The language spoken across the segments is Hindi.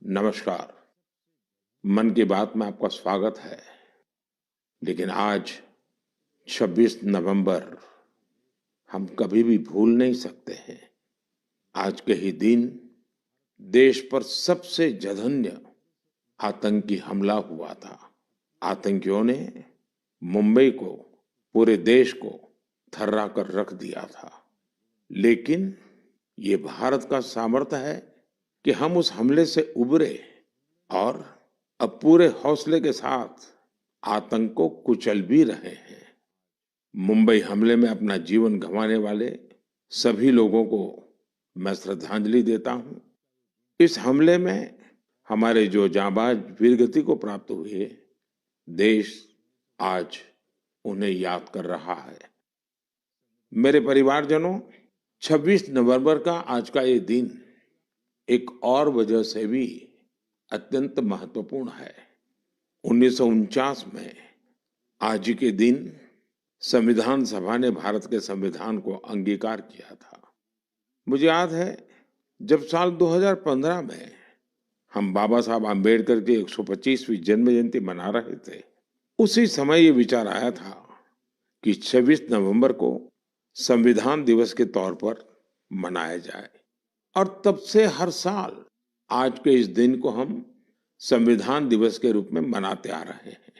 नमस्कार। मन की बात में आपका स्वागत है। लेकिन आज 26 नवंबर हम कभी भी भूल नहीं सकते हैं। आज के ही दिन देश पर सबसे जघन्य आतंकी हमला हुआ था। आतंकियों ने मुंबई को, पूरे देश को थर्रा कर रख दिया था। लेकिन ये भारत का सामर्थ्य है कि हम उस हमले से उबरे और अब पूरे हौसले के साथ आतंक को कुचल भी रहे हैं। मुंबई हमले में अपना जीवन गंवाने वाले सभी लोगों को मैं श्रद्धांजलि देता हूं। इस हमले में हमारे जो जांबाज वीरगति को प्राप्त हुए, देश आज उन्हें याद कर रहा है। मेरे परिवारजनों, 26 नवंबर का आज का ये दिन एक और वजह से भी अत्यंत महत्वपूर्ण है। 1949 में आज ही के दिन संविधान सभा ने भारत के संविधान को अंगीकार किया था। मुझे याद है, जब साल 2015 में हम बाबा साहब आम्बेडकर की 125वीं जन्म जयंती मना रहे थे, उसी समय ये विचार आया था कि 26 नवंबर को संविधान दिवस के तौर पर मनाया जाए। और तब से हर साल आज के इस दिन को हम संविधान दिवस के रूप में मनाते आ रहे हैं।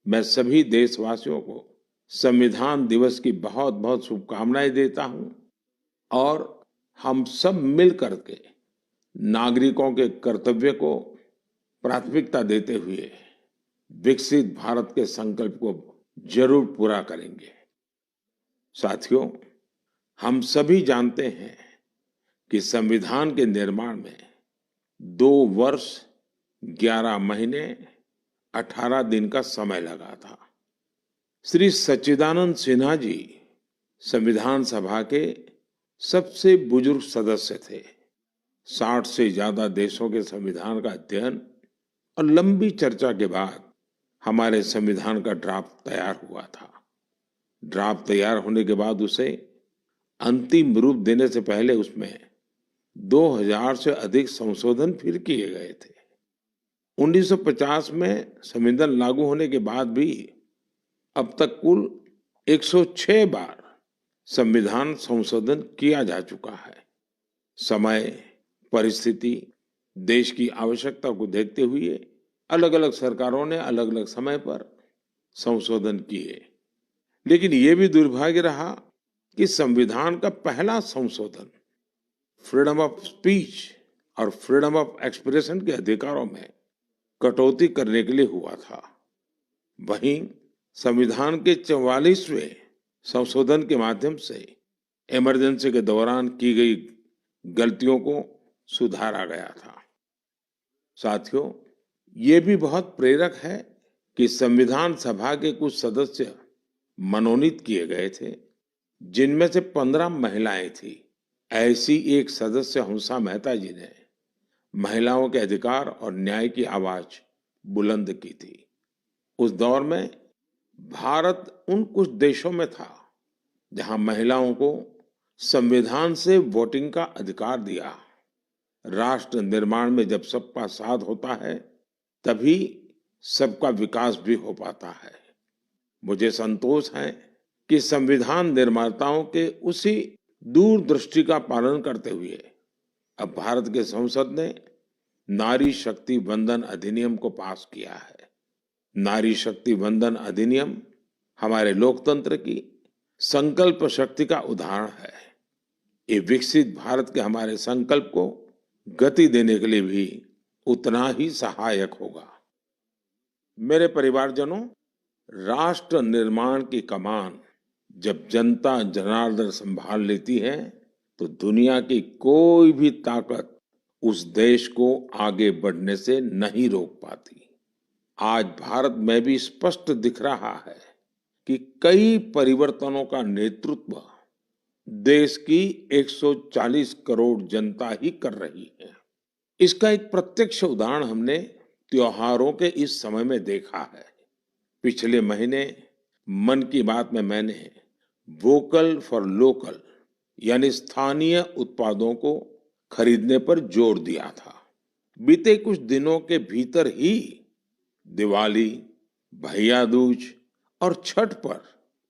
मैं सभी देशवासियों को संविधान दिवस की बहुत बहुत शुभकामनाएं देता हूं और हम सब मिल करके नागरिकों के कर्तव्य को प्राथमिकता देते हुए विकसित भारत के संकल्प को जरूर पूरा करेंगे। साथियों, हम सभी जानते हैं कि संविधान के निर्माण में 2 वर्ष 11 महीने 18 दिन का समय लगा था। श्री सच्चिदानंद सिन्हा जी संविधान सभा के सबसे बुजुर्ग सदस्य थे। 60 से ज्यादा देशों के संविधान का अध्ययन और लंबी चर्चा के बाद हमारे संविधान का ड्राफ्ट तैयार हुआ था। ड्राफ्ट तैयार होने के बाद उसे अंतिम रूप देने से पहले उसमें 2000 से अधिक संशोधन फिर किए गए थे। 1950 में संविधान लागू होने के बाद भी अब तक कुल 106 बार संविधान संशोधन किया जा चुका है। समय, परिस्थिति, देश की आवश्यकता को देखते हुए अलग अलग सरकारों ने अलग अलग समय पर संशोधन किए। लेकिन ये भी दुर्भाग्य रहा कि संविधान का पहला संशोधन फ्रीडम ऑफ स्पीच और फ्रीडम ऑफ एक्सप्रेशन के अधिकारों में कटौती करने के लिए हुआ था। वहीं संविधान के 44वें संशोधन के माध्यम से इमरजेंसी के दौरान की गई गलतियों को सुधारा गया था। साथियों, ये भी बहुत प्रेरक है कि संविधान सभा के कुछ सदस्य मनोनीत किए गए थे, जिनमें से 15 महिलाएं थी। ऐसी एक सदस्य हंसा मेहता जी ने महिलाओं के अधिकार और न्याय की आवाज बुलंद की थी। उस दौर में भारत उन कुछ देशों में था जहां महिलाओं को संविधान से वोटिंग का अधिकार दिया। राष्ट्र निर्माण में जब सबका साथ होता है, तभी सबका विकास भी हो पाता है। मुझे संतोष है कि संविधान निर्माताओं के उसी दूरदृष्टि का पालन करते हुए अब भारत के संसद ने नारी शक्ति वंदन अधिनियम को पास किया है। नारी शक्ति वंदन अधिनियम हमारे लोकतंत्र की संकल्प शक्ति का उदाहरण है। ये विकसित भारत के हमारे संकल्प को गति देने के लिए भी उतना ही सहायक होगा। मेरे परिवारजनों, राष्ट्र निर्माण की कमान जब जनता जनार्दन संभाल लेती है, तो दुनिया की कोई भी ताकत उस देश को आगे बढ़ने से नहीं रोक पाती। आज भारत में भी स्पष्ट दिख रहा है कि कई परिवर्तनों का नेतृत्व देश की 140 करोड़ जनता ही कर रही है। इसका एक प्रत्यक्ष उदाहरण हमने त्योहारों के इस समय में देखा है। पिछले महीने मन की बात में मैंने वोकल फॉर लोकल यानी स्थानीय उत्पादों को खरीदने पर जोर दिया था। बीते कुछ दिनों के भीतर ही दिवाली, भैया दूज और छठ पर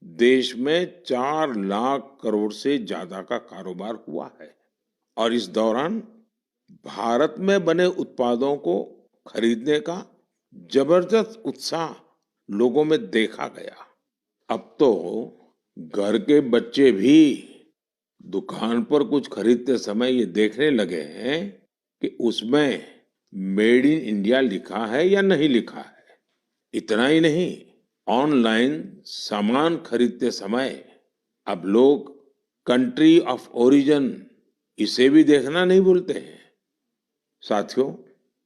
देश में 4 लाख करोड़ से ज्यादा का कारोबार हुआ है। और इस दौरान भारत में बने उत्पादों को खरीदने का जबरदस्त उत्साह लोगों में देखा गया। अब तो घर के बच्चे भी दुकान पर कुछ खरीदते समय ये देखने लगे हैं कि उसमें मेड इन इंडिया लिखा है या नहीं लिखा है। इतना ही नहीं, ऑनलाइन सामान खरीदते समय अब लोग कंट्री ऑफ ओरिजिन इसे भी देखना नहीं भूलते हैं। साथियों,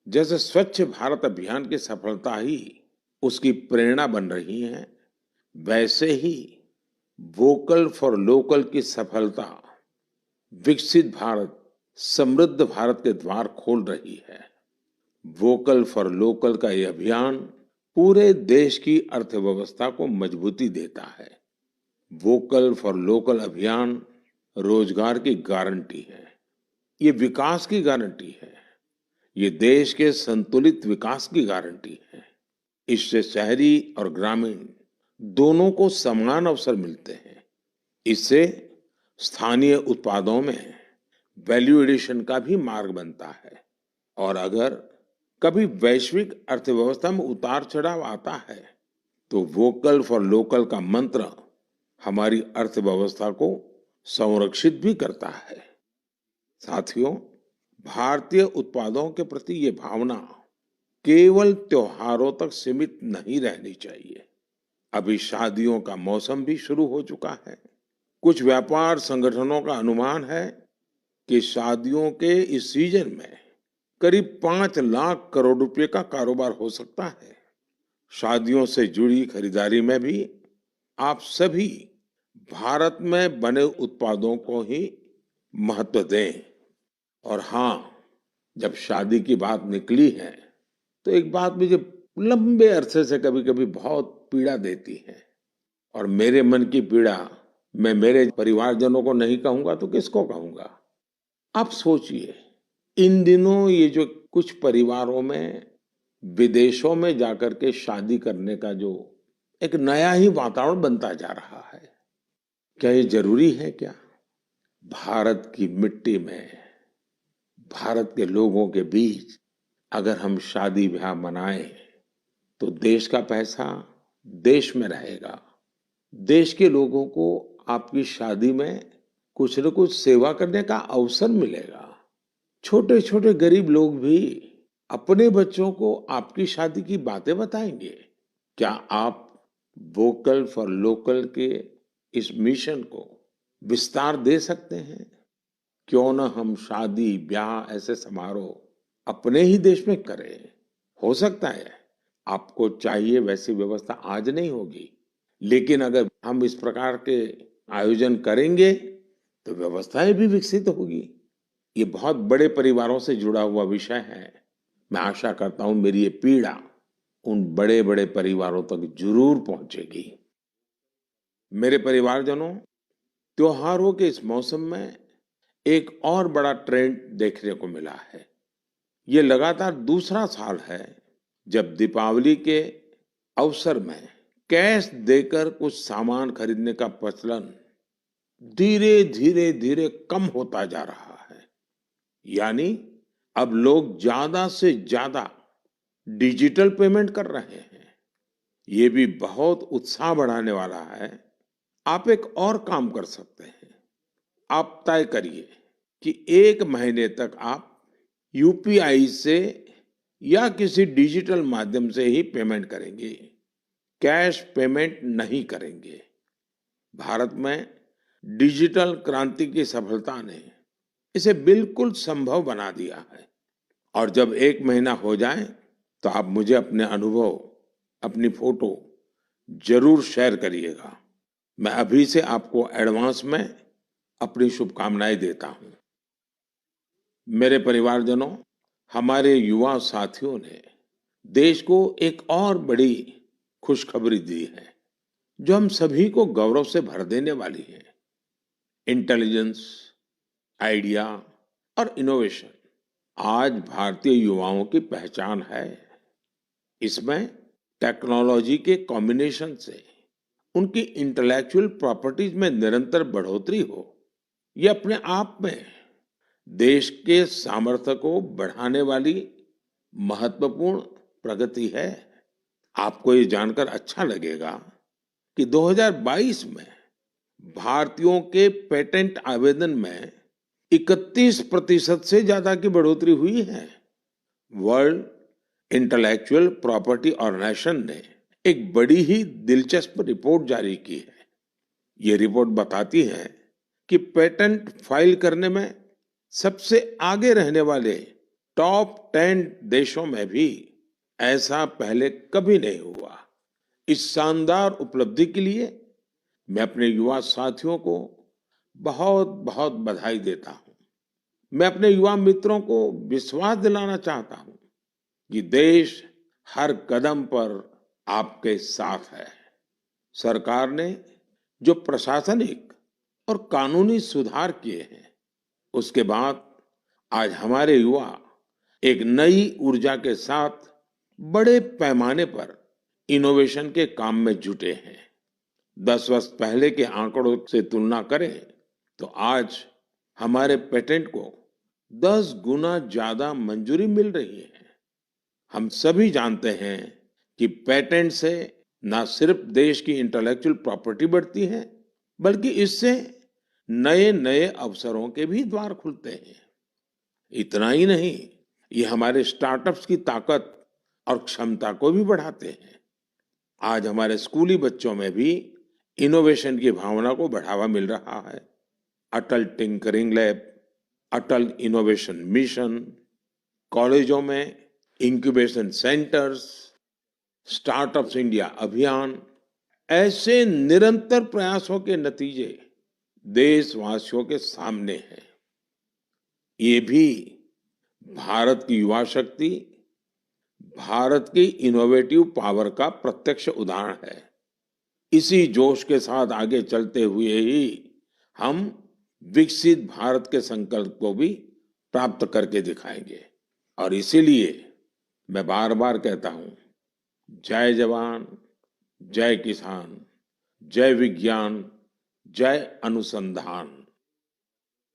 जैसे स्वच्छ भारत अभियान की सफलता ही उसकी प्रेरणा बन रही है, वैसे ही वोकल फॉर लोकल की सफलता विकसित भारत, समृद्ध भारत के द्वार खोल रही है। वोकल फॉर लोकल का ये अभियान पूरे देश की अर्थव्यवस्था को मजबूती देता है। वोकल फॉर लोकल अभियान रोजगार की गारंटी है, ये विकास की गारंटी है, ये देश के संतुलित विकास की गारंटी है। इससे शहरी और ग्रामीण दोनों को समान अवसर मिलते हैं। इससे स्थानीय उत्पादों में वैल्यू एडिशन का भी मार्ग बनता है। और अगर कभी वैश्विक अर्थव्यवस्था में उतार चढ़ाव आता है, तो वोकल फॉर लोकल का मंत्र हमारी अर्थव्यवस्था को संरक्षित भी करता है। साथियों, भारतीय उत्पादों के प्रति ये भावना केवल त्योहारों तक सीमित नहीं रहनी चाहिए। अभी शादियों का मौसम भी शुरू हो चुका है। कुछ व्यापार संगठनों का अनुमान है कि शादियों के इस सीजन में करीब 5 लाख करोड़ रुपए का कारोबार हो सकता है। शादियों से जुड़ी खरीदारी में भी आप सभी भारत में बने उत्पादों को ही महत्व दें। और हाँ, जब शादी की बात निकली है, तो एक बात मुझे लंबे अरसे से कभी कभी बहुत पीड़ा देती है। और मेरे मन की पीड़ा मैं मेरे परिवारजनों को नहीं कहूंगा तो किसको कहूंगा। आप सोचिए, इन दिनों ये जो कुछ परिवारों में विदेशों में जाकर के शादी करने का जो एक नया ही वातावरण बनता जा रहा है, क्या ये जरूरी है क्या? भारत की मिट्टी में, भारत के लोगों के बीच अगर हम शादी ब्याह मनाएं, तो देश का पैसा देश में रहेगा। देश के लोगों को आपकी शादी में कुछ न कुछ सेवा करने का अवसर मिलेगा। छोटे छोटे गरीब लोग भी अपने बच्चों को आपकी शादी की बातें बताएंगे। क्या आप वोकल फॉर लोकल के इस मिशन को विस्तार दे सकते हैं? क्यों न हम शादी ब्याह ऐसे समारोह अपने ही देश में करें। हो सकता है आपको चाहिए वैसी व्यवस्था आज नहीं होगी, लेकिन अगर हम इस प्रकार के आयोजन करेंगे तो व्यवस्थाएं भी विकसित होगी। ये बहुत बड़े परिवारों से जुड़ा हुआ विषय है। मैं आशा करता हूं मेरी ये पीड़ा उन बड़े बड़े परिवारों तक जरूर पहुंचेगी। मेरे परिवारजनों, त्योहारों के इस मौसम में एक और बड़ा ट्रेंड देखने को मिला है। ये लगातार दूसरा साल है जब दीपावली के अवसर में कैश देकर कुछ सामान खरीदने का प्रचलन धीरे धीरे धीरे कम होता जा रहा है। यानी अब लोग ज्यादा से ज्यादा डिजिटल पेमेंट कर रहे हैं। ये भी बहुत उत्साह बढ़ाने वाला है। आप एक और काम कर सकते हैं। आप तय करिए कि 1 महीने तक आप यूपीआई से या किसी डिजिटल माध्यम से ही पेमेंट करेंगे, कैश पेमेंट नहीं करेंगे। भारत में डिजिटल क्रांति की सफलता ने इसे बिल्कुल संभव बना दिया है। और जब 1 महीना हो जाए तो आप मुझे अपने अनुभव, अपनी फोटो जरूर शेयर करिएगा। मैं अभी से आपको एडवांस में अपनी शुभकामनाएं देता हूं। मेरे परिवारजनों, हमारे युवा साथियों ने देश को एक और बड़ी खुशखबरी दी है, जो हम सभी को गौरव से भर देने वाली है। इंटेलिजेंस, आइडिया और इनोवेशन आज भारतीय युवाओं की पहचान है। इसमें टेक्नोलॉजी के कॉम्बिनेशन से उनकी इंटेलेक्चुअल प्रॉपर्टीज में निरंतर बढ़ोतरी हो, ये अपने आप में देश के सामर्थ्य को बढ़ाने वाली महत्वपूर्ण प्रगति है। आपको ये जानकर अच्छा लगेगा कि 2022 में भारतीयों के पेटेंट आवेदन में 31% से ज्यादा की बढ़ोतरी हुई है। वर्ल्ड इंटेलेक्चुअल प्रॉपर्टी ऑर्गेनाइजेशन ने एक बड़ी ही दिलचस्प रिपोर्ट जारी की है। ये रिपोर्ट बताती है कि पेटेंट फाइल करने में सबसे आगे रहने वाले टॉप 10 देशों में भी ऐसा पहले कभी नहीं हुआ। इस शानदार उपलब्धि के लिए मैं अपने युवा साथियों को बहुत बहुत बधाई देता हूं। मैं अपने युवा मित्रों को विश्वास दिलाना चाहता हूं कि देश हर कदम पर आपके साथ है। सरकार ने जो प्रशासनिक और कानूनी सुधार किए हैं, उसके बाद आज हमारे युवा एक नई ऊर्जा के साथ बड़े पैमाने पर इनोवेशन के काम में जुटे हैं। 10 वर्ष पहले के आंकड़ों से तुलना करें तो आज हमारे पेटेंट को 10 गुना ज्यादा मंजूरी मिल रही है। हम सभी जानते हैं कि पेटेंट से न सिर्फ देश की इंटेलेक्चुअल प्रॉपर्टी बढ़ती है, बल्कि इससे नए नए अवसरों के भी द्वार खुलते हैं। इतना ही नहीं, ये हमारे स्टार्टअप्स की ताकत और क्षमता को भी बढ़ाते हैं। आज हमारे स्कूली बच्चों में भी इनोवेशन की भावना को बढ़ावा मिल रहा है। अटल टिंकरिंग लैब, अटल इनोवेशन मिशन, कॉलेजों में इंक्यूबेशन सेंटर्स, स्टार्टअप्स इंडिया अभियान, ऐसे निरंतर प्रयासों के नतीजे देशवासियों के सामने हैं। ये भी भारत की युवा शक्ति, भारत की इनोवेटिव पावर का प्रत्यक्ष उदाहरण है। इसी जोश के साथ आगे चलते हुए ही हम विकसित भारत के संकल्प को भी प्राप्त करके दिखाएंगे। और इसीलिए मैं बार बार कहता हूं, जय जवान, जय किसान, जय विज्ञान, जय अनुसंधान।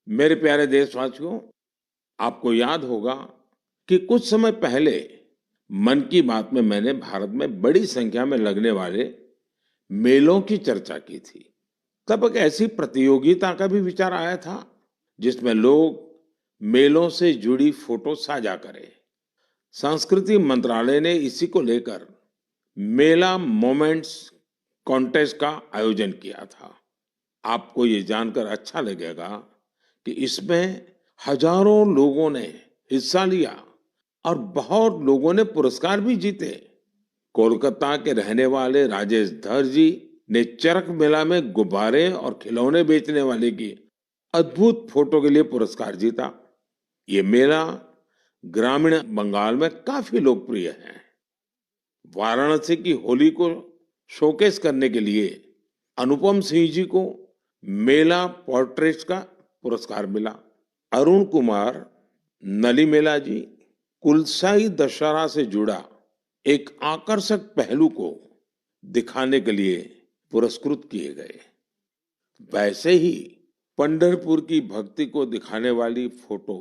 मेरे प्यारे देशवासियों, आपको याद होगा कि कुछ समय पहले मन की बात में मैंने भारत में बड़ी संख्या में लगने वाले मेलों की चर्चा की थी। तब एक ऐसी प्रतियोगिता का भी विचार आया था जिसमें लोग मेलों से जुड़ी फोटो साझा करें। संस्कृति मंत्रालय ने इसी को लेकर मेला मोमेंट्स कॉन्टेस्ट का आयोजन किया था। आपको ये जानकर अच्छा लगेगा कि इसमें हजारों लोगों ने हिस्सा लिया और बहुत लोगों ने पुरस्कार भी जीते। कोलकाता के रहने वाले राजेश धर जी ने चरक मेला में गुब्बारे और खिलौने बेचने वाले की अद्भुत फोटो के लिए पुरस्कार जीता। ये मेला ग्रामीण बंगाल में काफी लोकप्रिय है। वाराणसी की होली को शोकेस करने के लिए अनुपम सिंह जी को मेला पोर्ट्रेट्स का पुरस्कार मिला। अरुण कुमार नलीमेला जी कुलसाई दशहरा से जुड़ा एक आकर्षक पहलू को दिखाने के लिए पुरस्कृत किए गए। वैसे ही पंढरपुर की भक्ति को दिखाने वाली फोटो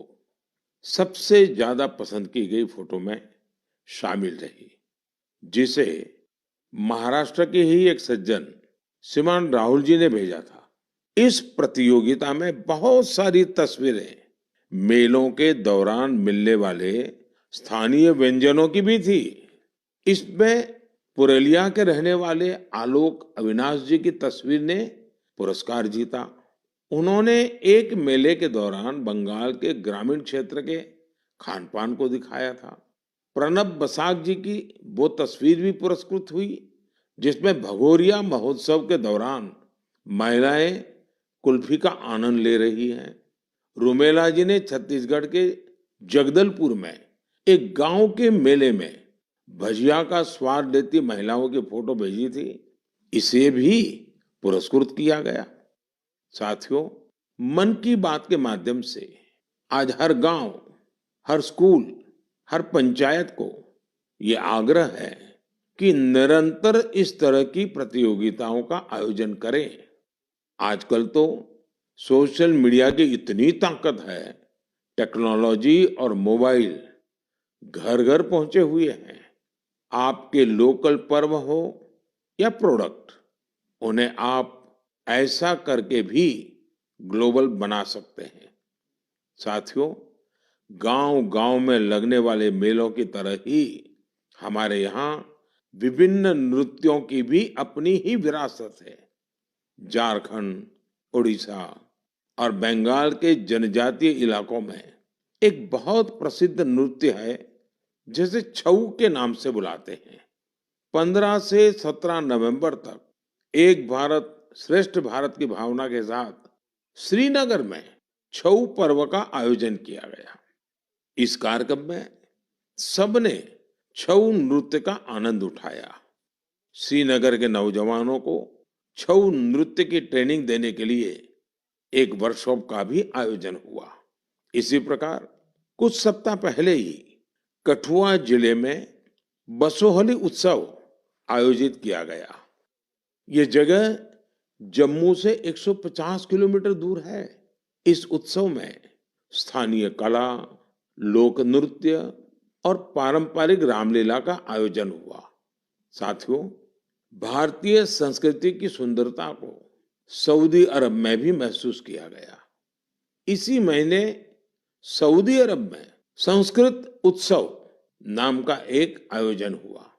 सबसे ज्यादा पसंद की गई फोटो में शामिल रही, जिसे महाराष्ट्र के ही एक सज्जन श्रीमान राहुल जी ने भेजा था। इस प्रतियोगिता में बहुत सारी तस्वीरें मेलों के दौरान मिलने वाले स्थानीय व्यंजनों की भी थी। इसमें पुरुलिया के रहने वाले आलोक अविनाश जी की तस्वीर ने पुरस्कार जीता। उन्होंने एक मेले के दौरान बंगाल के ग्रामीण क्षेत्र के खान पान को दिखाया था। प्रणब बसाक जी की वो तस्वीर भी पुरस्कृत हुई जिसमें भगोरिया महोत्सव के दौरान महिलाएं कुल्फी का आनंद ले रही हैं। रुमेला जी ने छत्तीसगढ़ के जगदलपुर में एक गांव के मेले में भजिया का स्वाद लेती महिलाओं की फोटो भेजी थी। इसे भी पुरस्कृत किया गया। साथियों, मन की बात के माध्यम से आज हर गांव, हर स्कूल, हर पंचायत को ये आग्रह है कि निरंतर इस तरह की प्रतियोगिताओं का आयोजन करें। आजकल तो सोशल मीडिया की इतनी ताकत है, टेक्नोलॉजी और मोबाइल घर घर पहुंचे हुए हैं। आपके लोकल पर्व हो या प्रोडक्ट, उन्हें आप ऐसा करके भी ग्लोबल बना सकते हैं। साथियों, गांव-गांव में लगने वाले मेलों की तरह ही हमारे यहाँ विभिन्न नृत्यों की भी अपनी ही विरासत है। झारखंड, उड़ीसा और बंगाल के जनजातीय इलाकों में एक बहुत प्रसिद्ध नृत्य है, जिसे छऊ के नाम से बुलाते हैं। 15 से 17 नवंबर तक एक भारत श्रेष्ठ भारत की भावना के साथ श्रीनगर में छऊ पर्व का आयोजन किया गया। इस कार्यक्रम में सबने छऊ नृत्य का आनंद उठाया। श्रीनगर के नौजवानों को छऊ नृत्य की ट्रेनिंग देने के लिए एक वर्कशॉप का भी आयोजन हुआ। इसी प्रकार कुछ सप्ताह पहले ही कठुआ जिले में बसोहली उत्सव आयोजित किया गया। ये जगह जम्मू से 150 किलोमीटर दूर है। इस उत्सव में स्थानीय कला, लोक नृत्य और पारंपरिक रामलीला का आयोजन हुआ। साथियों, भारतीय संस्कृति की सुंदरता को सऊदी अरब में भी महसूस किया गया। इसी महीने सऊदी अरब में संस्कृत उत्सव नाम का एक आयोजन हुआ।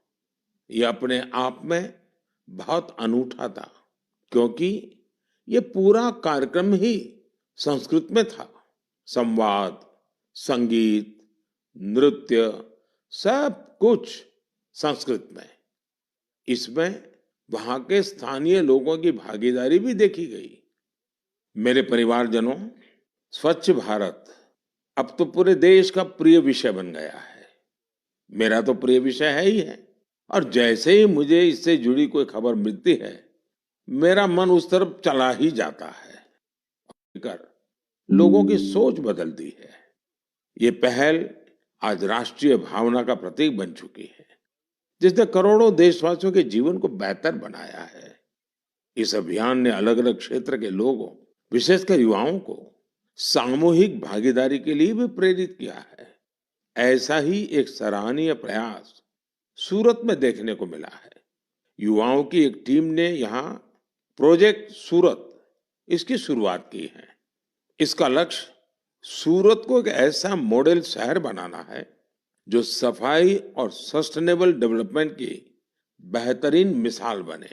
यह अपने आप में बहुत अनूठा था, क्योंकि ये पूरा कार्यक्रम ही संस्कृत में था। संवाद, संगीत, नृत्य, सब कुछ संस्कृत में। इसमें वहां के स्थानीय लोगों की भागीदारी भी देखी गई। मेरे परिवारजनों, स्वच्छ भारत अब तो पूरे देश का प्रिय विषय बन गया है। मेरा तो प्रिय विषय है ही है, और जैसे ही मुझे इससे जुड़ी कोई खबर मिलती है, मेरा मन उस तरफ चला ही जाता है। कर लोगों की सोच बदलती है। ये पहल आज राष्ट्रीय भावना का प्रतीक बन चुकी है, जिसने करोड़ों देशवासियों के जीवन को बेहतर बनाया है। इस अभियान ने अलग अलग क्षेत्र के लोगों, विशेषकर युवाओं को सामूहिक भागीदारी के लिए भी प्रेरित किया है। ऐसा ही एक सराहनीय प्रयास सूरत में देखने को मिला है। युवाओं की एक टीम ने यहाँ प्रोजेक्ट सूरत, इसकी शुरुआत की है। इसका लक्ष्य सूरत को एक ऐसा मॉडल शहर बनाना है जो सफाई और सस्टेनेबल डेवलपमेंट की बेहतरीन मिसाल बने।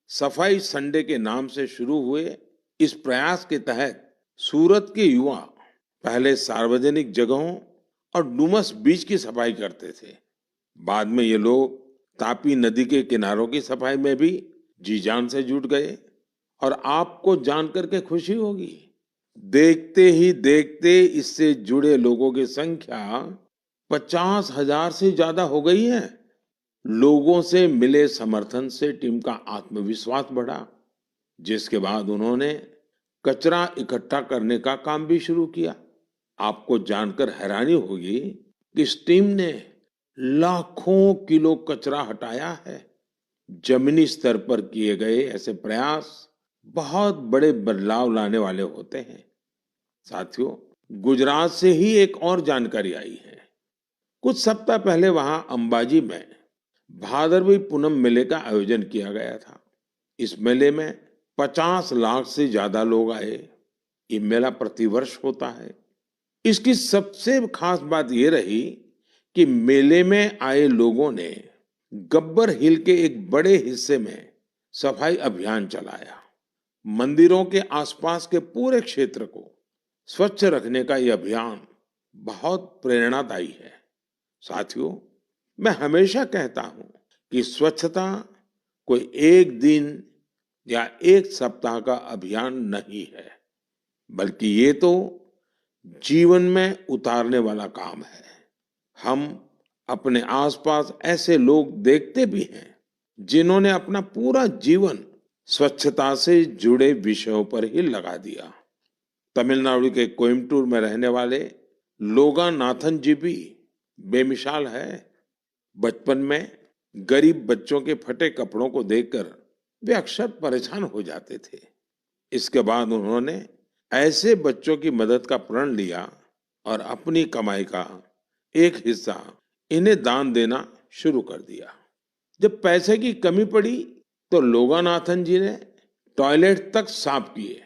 सफाई संडे के नाम से शुरू हुए इस प्रयास के तहत सूरत के युवा पहले सार्वजनिक जगहों और डुमस बीच की सफाई करते थे। बाद में ये लोग तापी नदी के किनारों की सफाई में भी जी जान से जुट गए। और आपको जानकर के खुशी होगी, देखते ही देखते इससे जुड़े लोगों की संख्या 50,000 से ज्यादा हो गई है। लोगों से मिले समर्थन से टीम का आत्मविश्वास बढ़ा, जिसके बाद उन्होंने कचरा इकट्ठा करने का काम भी शुरू किया। आपको जानकर हैरानी होगी कि इस टीम ने लाखों किलो कचरा हटाया है। जमीनी स्तर पर किए गए ऐसे प्रयास बहुत बड़े बदलाव लाने वाले होते हैं। साथियों, गुजरात से ही एक और जानकारी आई है। कुछ सप्ताह पहले वहां अंबाजी में भादरवी पूनम मेले का आयोजन किया गया था। इस मेले में 50 लाख से ज्यादा लोग आए। ये मेला प्रतिवर्ष होता है। इसकी सबसे खास बात ये रही कि मेले में आए लोगों ने गब्बर हिल के एक बड़े हिस्से में सफाई अभियान चलाया। मंदिरों के आसपास के पूरे क्षेत्र को स्वच्छ रखने का यह अभियान बहुत प्रेरणादायी है। साथियों, मैं हमेशा कहता हूं कि स्वच्छता कोई एक दिन या एक सप्ताह का अभियान नहीं है, बल्कि ये तो जीवन में उतारने वाला काम है। हम अपने आसपास ऐसे लोग देखते भी हैं जिन्होंने अपना पूरा जीवन स्वच्छता से जुड़े विषयों पर ही लगा दिया। तमिलनाडु के कोयम्बटूर में रहने वाले लोगानाथन जी भी बेमिसाल है। बचपन में गरीब बच्चों के फटे कपड़ों को देखकर वे अक्सर परेशान हो जाते थे। इसके बाद उन्होंने ऐसे बच्चों की मदद का प्रण लिया और अपनी कमाई का एक हिस्सा इन्हें दान देना शुरू कर दिया। जब पैसे की कमी पड़ी तो लोगानाथन जी ने टॉयलेट तक साफ किए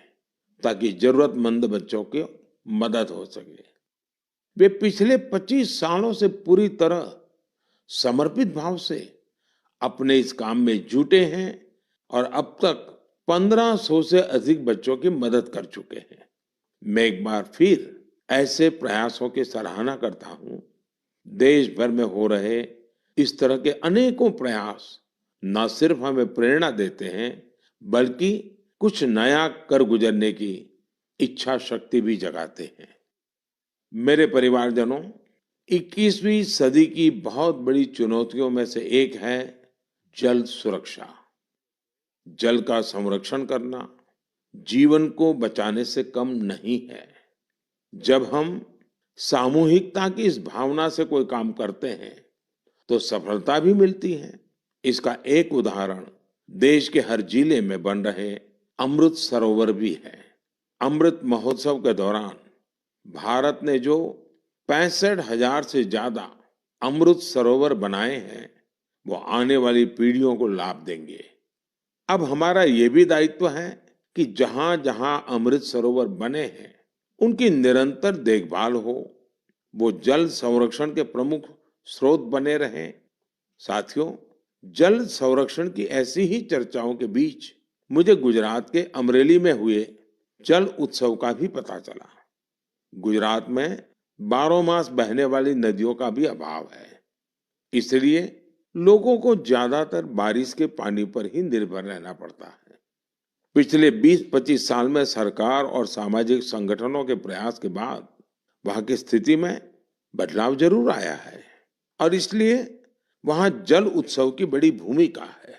ताकि जरूरतमंद बच्चों की मदद हो सके। वे पिछले 25 सालों से पूरी तरह समर्पित भाव से अपने इस काम में जुटे हैं और अब तक 1500 से अधिक बच्चों की मदद कर चुके हैं। मैं एक बार फिर ऐसे प्रयासों की सराहना करता हूं। देश भर में हो रहे इस तरह के अनेकों प्रयास न सिर्फ हमें प्रेरणा देते हैं बल्कि कुछ नया कर गुजरने की इच्छा शक्ति भी जगाते हैं। मेरे परिवारजनों, 21वीं सदी की बहुत बड़ी चुनौतियों में से एक है जल सुरक्षा। जल का संरक्षण करना जीवन को बचाने से कम नहीं है। जब हम सामूहिकता की इस भावना से कोई काम करते हैं तो सफलता भी मिलती है। इसका एक उदाहरण देश के हर जिले में बन रहे अमृत सरोवर भी है। अमृत महोत्सव के दौरान भारत ने जो 65,000 से ज्यादा अमृत सरोवर बनाए हैं वो आने वाली पीढ़ियों को लाभ देंगे। अब हमारा ये भी दायित्व है कि जहां जहां अमृत सरोवर बने हैं उनकी निरंतर देखभाल हो, वो जल संरक्षण के प्रमुख स्रोत बने रहें। साथियों, जल संरक्षण की ऐसी ही चर्चाओं के बीच मुझे गुजरात के अमरेली में हुए जल उत्सव का भी पता चला। गुजरात में 12 मास बहने वाली नदियों का भी अभाव है, इसलिए लोगों को ज्यादातर बारिश के पानी पर ही निर्भर रहना पड़ता है। पिछले 20-25 साल में सरकार और सामाजिक संगठनों के प्रयास के बाद वहां की स्थिति में बदलाव जरूर आया है और इसलिए वहां जल उत्सव की बड़ी भूमिका है।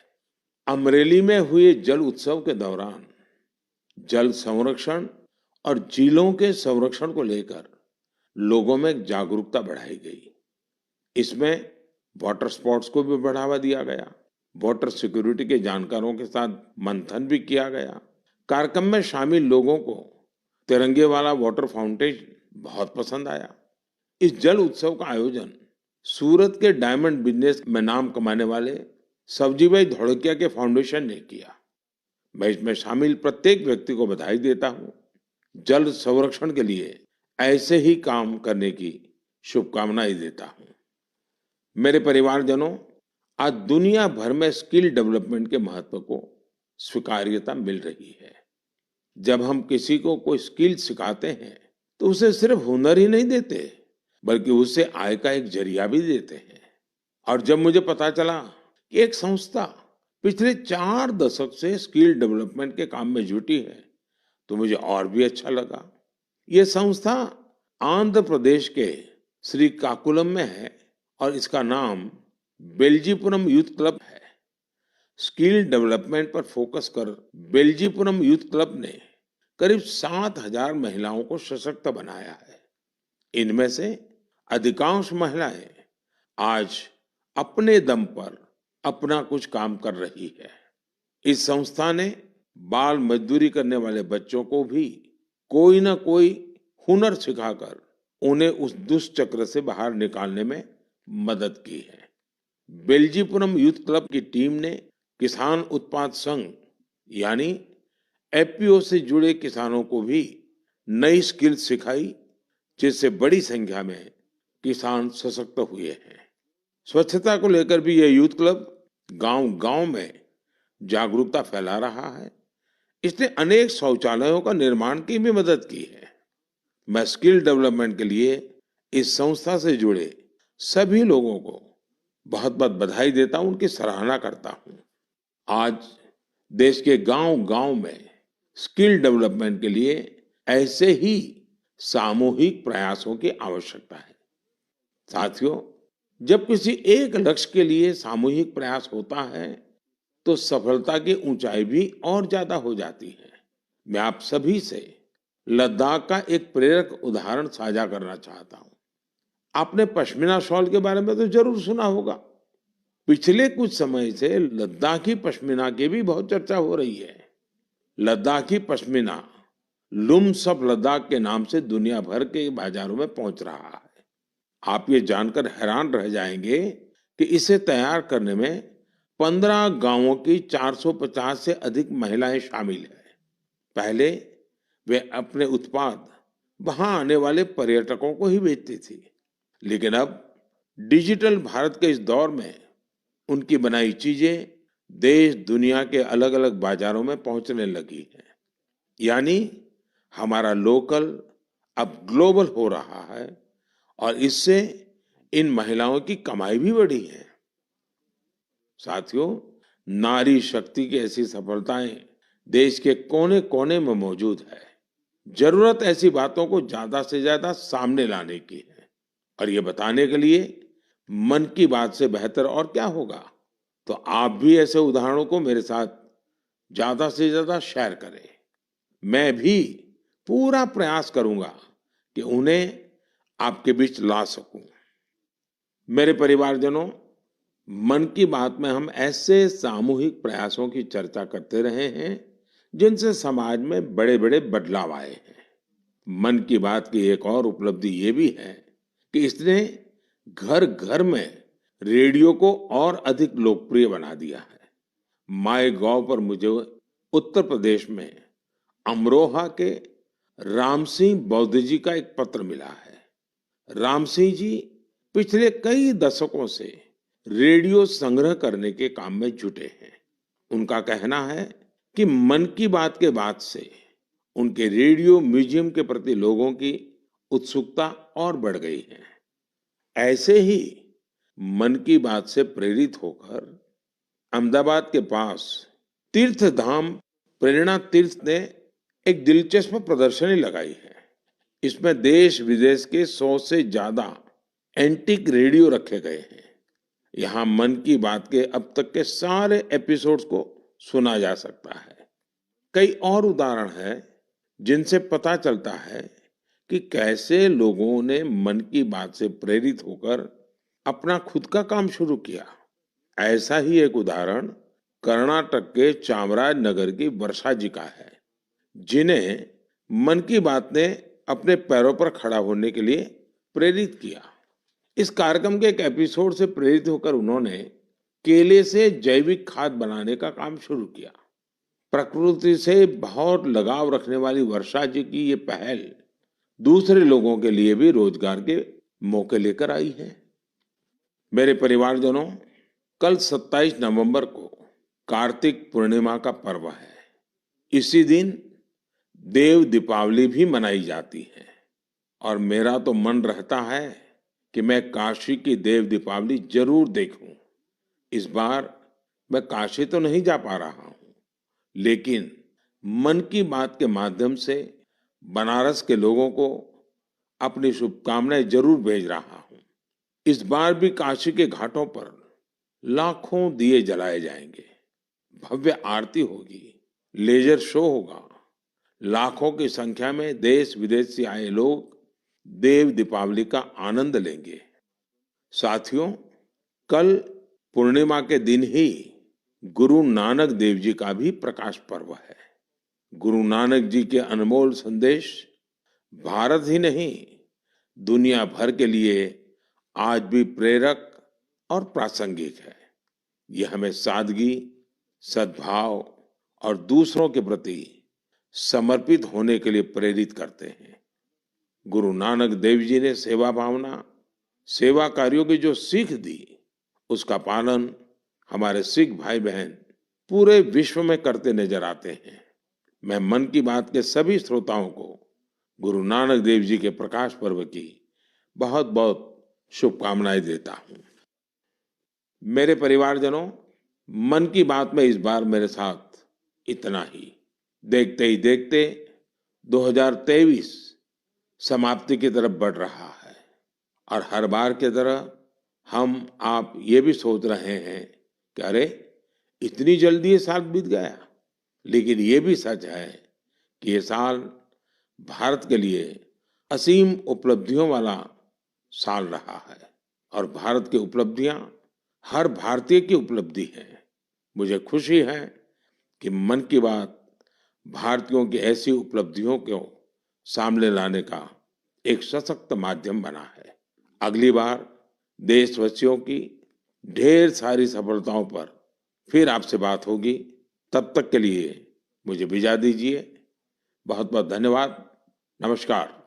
अमरेली में हुए जल उत्सव के दौरान जल संरक्षण और झीलों के संरक्षण को लेकर लोगों में जागरूकता बढ़ाई गई। इसमें वाटर स्पोर्ट्स को भी बढ़ावा दिया गया। वाटर सिक्योरिटी के जानकारों के साथ मंथन भी किया गया। कार्यक्रम में शामिल लोगों को तिरंगे वाला वाटर फाउंटेन बहुत पसंद आया। इस जल उत्सव का आयोजन सूरत के डायमंड बिजनेस में नाम कमाने वाले सब्जीभाई धोड़किया के फाउंडेशन ने किया। मैं इसमें शामिल प्रत्येक व्यक्ति को बधाई देता हूं। जल संरक्षण के लिए ऐसे ही काम करने की शुभकामनाएं देता हूं। मेरे परिवारजनों, आज दुनिया भर में स्किल डेवलपमेंट के महत्व को स्वीकार्यता मिल रही है। जब हम किसी को कोई स्किल सिखाते हैं तो उसे सिर्फ हुनर ही नहीं देते बल्कि उसे आय का एक जरिया भी देते हैं। और जब मुझे पता चला कि एक संस्था पिछले 4 दशक से स्किल डेवलपमेंट के काम में जुटी है तो मुझे और भी अच्छा लगा। ये संस्था आंध्र प्रदेश के श्रीकाकुलम में है और इसका नाम बेल्जीपुरम यूथ क्लब है। स्किल डेवलपमेंट पर फोकस कर बेल्जीपुरम यूथ क्लब ने करीब 7,000 महिलाओं को सशक्त बनाया है। इनमें से अधिकांश महिलाएं आज अपने दम पर अपना कुछ काम कर रही है। इस संस्था ने बाल मजदूरी करने वाले बच्चों को भी कोई ना कोई हुनर सिखाकर उन्हें उस दुष्चक्र से बाहर निकालने में मदद की है। बेल्जीपुरम यूथ क्लब की टीम ने किसान उत्पाद संघ यानी एफपीओ से जुड़े किसानों को भी नई स्किल सिखाई, जिससे बड़ी संख्या में किसान सशक्त हुए हैं। स्वच्छता को लेकर भी यह यूथ क्लब गांव-गांव में जागरूकता फैला रहा है। इसने अनेक शौचालयों का निर्माण की भी मदद की है। मैं स्किल डेवलपमेंट के लिए इस संस्था से जुड़े सभी लोगों को बहुत बहुत बधाई देता हूं, उनकी सराहना करता हूं। आज देश के गांव-गांव में स्किल डेवलपमेंट के लिए ऐसे ही सामूहिक प्रयासों की आवश्यकता है। साथियों, जब किसी एक लक्ष्य के लिए सामूहिक प्रयास होता है तो सफलता की ऊंचाई भी और ज्यादा हो जाती है। मैं आप सभी से लद्दाख का एक प्रेरक उदाहरण साझा करना चाहता हूं। आपने पश्मीना शॉल के बारे में तो जरूर सुना होगा। पिछले कुछ समय से लद्दाखी पश्मीना की भी बहुत चर्चा हो रही है। लद्दाखी पश्मीना लुम्स ऑफ लद्दाख के नाम से दुनिया भर के बाजारों में पहुंच रहा है। आप ये जानकर हैरान रह जाएंगे कि इसे तैयार करने में 15 गांवों की 450 से अधिक महिलाएं शामिल हैं। पहले वे अपने उत्पाद वहां आने वाले पर्यटकों को ही बेचती थी, लेकिन अब डिजिटल भारत के इस दौर में उनकी बनाई चीजें देश दुनिया के अलग अलग बाजारों में पहुंचने लगी हैं। यानी हमारा लोकल अब ग्लोबल हो रहा है और इससे इन महिलाओं की कमाई भी बढ़ी है। साथियों, नारी शक्ति की ऐसी सफलताएं देश के कोने कोने में मौजूद है। जरूरत ऐसी बातों को ज्यादा से ज्यादा सामने लाने की है और ये बताने के लिए मन की बात से बेहतर और क्या होगा। तो आप भी ऐसे उदाहरणों को मेरे साथ ज्यादा से ज्यादा शेयर करें। मैं भी पूरा प्रयास करूंगा कि उन्हें आपके बीच ला सकूं। मेरे परिवारजनों, मन की बात में हम ऐसे सामूहिक प्रयासों की चर्चा करते रहे हैं जिनसे समाज में बड़े बड़े बदलाव आए हैं। मन की बात की एक और उपलब्धि ये भी है कि इसने घर घर में रेडियो को और अधिक लोकप्रिय बना दिया है। माय गॉव पर मुझे उत्तर प्रदेश में अमरोहा के राम सिंह बौद्ध जी का एक पत्र मिला है। राम सिंह जी पिछले कई दशकों से रेडियो संग्रह करने के काम में जुटे हैं। उनका कहना है कि मन की बात के बाद से उनके रेडियो म्यूजियम के प्रति लोगों की उत्सुकता और बढ़ गई है। ऐसे ही मन की बात से प्रेरित होकर अहमदाबाद के पास तीर्थ धाम प्रेरणा तीर्थ ने एक दिलचस्प प्रदर्शनी लगाई है। इसमें देश विदेश के 100 से ज्यादा एंटीक रेडियो रखे गए हैं। यहाँ मन की बात के अब तक के सारे एपिसोड्स को सुना जा सकता है। कई और उदाहरण हैं जिनसे पता चलता है कि कैसे लोगों ने मन की बात से प्रेरित होकर अपना खुद का काम शुरू किया। ऐसा ही एक उदाहरण कर्नाटक के चामराजनगर की वर्षा जी का है, जिन्हें मन की बात ने अपने पैरों पर खड़ा होने के लिए प्रेरित किया। इस कार्यक्रम के एक एपिसोड से प्रेरित होकर उन्होंने केले से जैविक खाद बनाने का काम शुरू किया। प्रकृति से बहुत लगाव रखने वाली वर्षा जी की ये पहल दूसरे लोगों के लिए भी रोजगार के मौके लेकर आई है। मेरे परिवारजनों, कल 27 नवंबर को कार्तिक पूर्णिमा का पर्व है। इसी दिन देव दीपावली भी मनाई जाती है और मेरा तो मन रहता है कि मैं काशी की देव दीपावली जरूर देखूं। इस बार मैं काशी तो नहीं जा पा रहा हूं, लेकिन मन की बात के माध्यम से बनारस के लोगों को अपनी शुभकामनाएं जरूर भेज रहा हूं। इस बार भी काशी के घाटों पर लाखों दिए जलाए जाएंगे, भव्य आरती होगी, लेजर शो होगा। लाखों की संख्या में देश विदेश से आए लोग देव दीपावली का आनंद लेंगे। साथियों, कल पूर्णिमा के दिन ही गुरु नानक देव जी का भी प्रकाश पर्व है। गुरु नानक जी के अनमोल संदेश भारत ही नहीं, दुनिया भर के लिए आज भी प्रेरक और प्रासंगिक है। यह हमें सादगी, सद्भाव और दूसरों के प्रति समर्पित होने के लिए प्रेरित करते हैं। गुरु नानक देव जी ने सेवा भावना, सेवा कार्यों की जो सीख दी, उसका पालन हमारे सिख भाई बहन पूरे विश्व में करते नजर आते हैं। मैं मन की बात के सभी श्रोताओं को गुरु नानक देव जी के प्रकाश पर्व की बहुत बहुत शुभकामनाएं देता हूं। मेरे परिवारजनों, मन की बात में इस बार मेरे साथ इतना ही। देखते ही देखते 2023 समाप्ति की तरफ बढ़ रहा है और हर बार की तरह हम आप ये भी सोच रहे हैं कि अरे इतनी जल्दी ये साल बीत गया। लेकिन ये भी सच है कि ये साल भारत के लिए असीम उपलब्धियों वाला साल रहा है और भारत की उपलब्धियां हर भारतीय की उपलब्धि है। मुझे खुशी है कि मन की बात भारतीयों की ऐसी उपलब्धियों को सामने लाने का एक सशक्त माध्यम बना है। अगली बार देशवासियों की ढेर सारी सफलताओं पर फिर आपसे बात होगी। तब तक के लिए मुझे विदा दीजिए। बहुत बहुत धन्यवाद। नमस्कार।